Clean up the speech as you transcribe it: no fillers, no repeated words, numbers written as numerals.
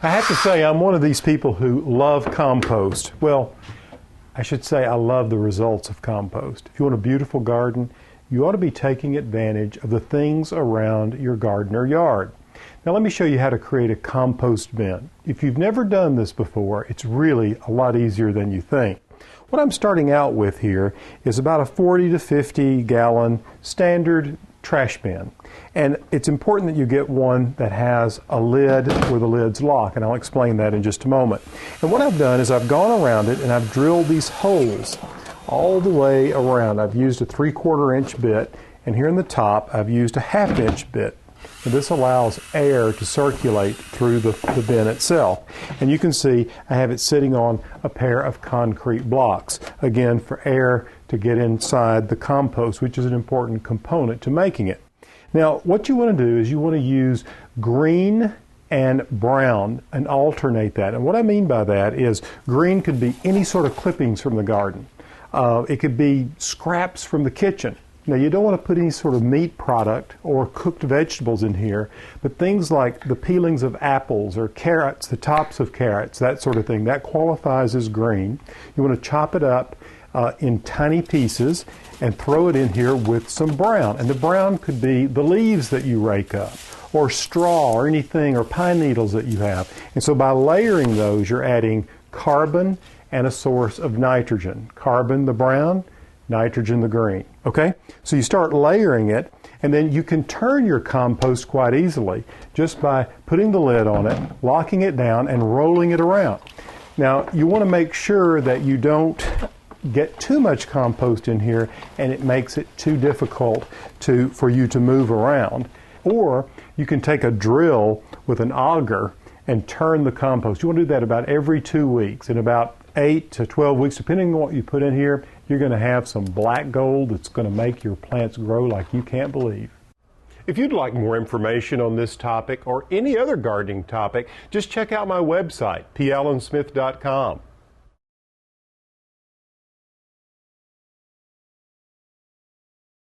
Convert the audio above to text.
I have to say I'm one of these people who love compost. Well, I should say I love the results of compost. If you want a beautiful garden, you ought to be taking advantage of the things around your garden or yard. Now let me show you how to create a compost bin. If you've never done this before, it's really a lot easier than you think. What I'm starting out with here is about a 40 to 50 gallon standard trash bin. And it's important that you get one that has a lid where the lid's lock, and I'll explain that in just a moment. And what I've done is I've gone around it and I've drilled these holes all the way around. I've used a 3/4 inch bit, and here in the top I've used a 1/2 inch bit. And this allows air to circulate through the bin itself. And you can see I have it sitting on a pair of concrete blocks, again for air to get inside the compost, which is an important component to making it. Now what you want to do is you want to use green and brown and alternate that. And what I mean by that is green could be any sort of clippings from the garden. It could be scraps from the kitchen. Now you don't want to put any sort of meat product or cooked vegetables in here, but things like the peelings of apples or carrots, the tops of carrots, that sort of thing, that qualifies as green. You want to chop it up in tiny pieces and throw it in here with some brown. And the brown could be the leaves that you rake up, or straw, or anything, or pine needles that you have. And so by layering those, you're adding carbon and a source of nitrogen. Carbon, the brown, nitrogen, the green. Okay? So you start layering it, and then you can turn your compost quite easily just by putting the lid on it, locking it down, and rolling it around. Now, you want to make sure that you don't get too much compost in here and it makes it too difficult for you to move around. Or you can take a drill with an auger and turn the compost. You want to do that about every 2 weeks. In about 8 to 12 weeks, depending on what you put in here, you're going to have some black gold that's going to make your plants grow like you can't believe. If you'd like more information on this topic or any other gardening topic, just check out my website, pallensmith.com.